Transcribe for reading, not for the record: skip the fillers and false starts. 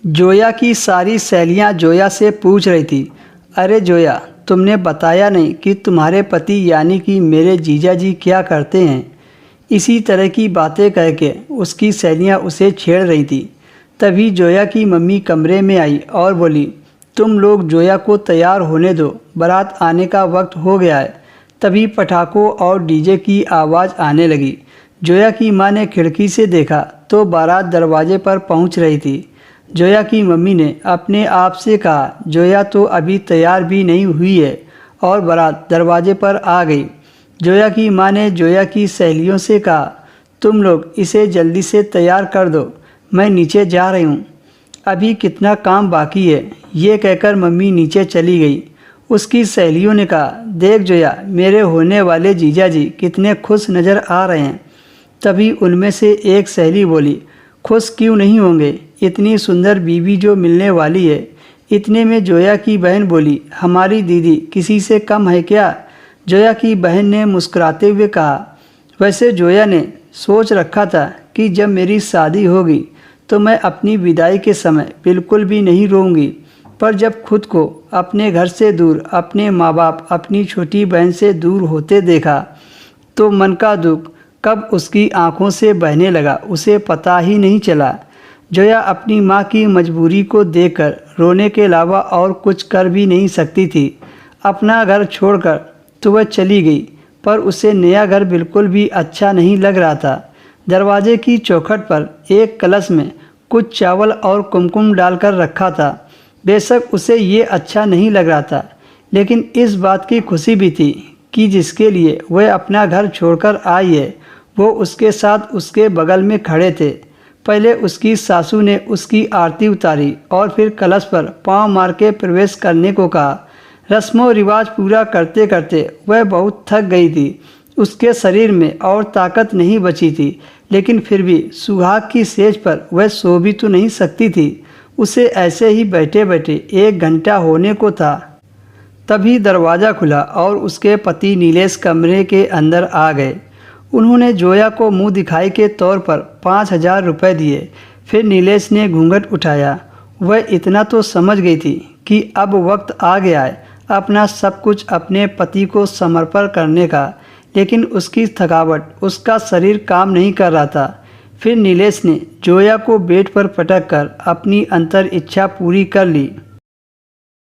जोया की सारी सहेलियां जोया से पूछ रही थी, अरे जोया, तुमने बताया नहीं कि तुम्हारे पति यानी कि मेरे जीजा जी क्या करते हैं। इसी तरह की बातें कह के उसकी सहेलियां उसे छेड़ रही थी। तभी जोया की मम्मी कमरे में आई और बोली, तुम लोग जोया को तैयार होने दो, बारात आने का वक्त हो गया है। तभी पटाखों और डीजे की आवाज़ आने लगी। जोया की माँ ने खिड़की से देखा तो बारात दरवाजे पर पहुंच रही थी। जोया की मम्मी ने अपने आप से कहा, जोया तो अभी तैयार भी नहीं हुई है और बारात दरवाजे पर आ गई। जोया की माँ ने जोया की सहेलियों से कहा, तुम लोग इसे जल्दी से तैयार कर दो, मैं नीचे जा रही हूँ, अभी कितना काम बाकी है। ये कहकर मम्मी नीचे चली गई। उसकी सहेलियों ने कहा, देख जोया, मेरे होने वाले जीजा जी कितने खुश नज़र आ रहे हैं। तभी उनमें से एक सहेली बोली, खुश क्यों नहीं होंगे, इतनी सुंदर बीवी जो मिलने वाली है। इतने में जोया की बहन बोली, हमारी दीदी किसी से कम है क्या। जोया की बहन ने मुस्कुराते हुए कहा, वैसे जोया ने सोच रखा था कि जब मेरी शादी होगी तो मैं अपनी विदाई के समय बिल्कुल भी नहीं रोऊंगी, पर जब खुद को अपने घर से दूर, अपने माँ बाप, अपनी छोटी बहन से दूर होते देखा तो मन का दुख कब उसकी आंखों से बहने लगा उसे पता ही नहीं चला। जोया अपनी माँ की मजबूरी को देखकर रोने के अलावा और कुछ कर भी नहीं सकती थी। अपना घर छोड़कर तो वह चली गई, पर उसे नया घर बिल्कुल भी अच्छा नहीं लग रहा था। दरवाजे की चौखट पर एक कलश में कुछ चावल और कुमकुम डालकर रखा था। बेशक उसे ये अच्छा नहीं लग रहा था, लेकिन इस बात की खुशी भी थी कि जिसके लिए वह अपना घर छोड़कर आई है वो उसके साथ उसके बगल में खड़े थे। पहले उसकी सासू ने उसकी आरती उतारी और फिर कलश पर पांव मार के प्रवेश करने को कहा। रस्मों रिवाज पूरा करते करते वह बहुत थक गई थी। उसके शरीर में और ताकत नहीं बची थी, लेकिन फिर भी सुहाग की सेज पर वह सो भी तो नहीं सकती थी। उसे ऐसे ही बैठे बैठे 1 घंटा होने को था। तभी दरवाज़ा खुला और उसके पति नीलेश कमरे के अंदर आ गए। उन्होंने जोया को मुंह दिखाई के तौर पर 5,000 रुपये दिए। फिर नीलेश ने घूंघट उठाया। वह इतना तो समझ गई थी कि अब वक्त आ गया है अपना सब कुछ अपने पति को समर्पण करने का, लेकिन उसकी थकावट, उसका शरीर काम नहीं कर रहा था। फिर नीलेश ने जोया को बेड पर पटक कर अपनी अंतर इच्छा पूरी कर ली।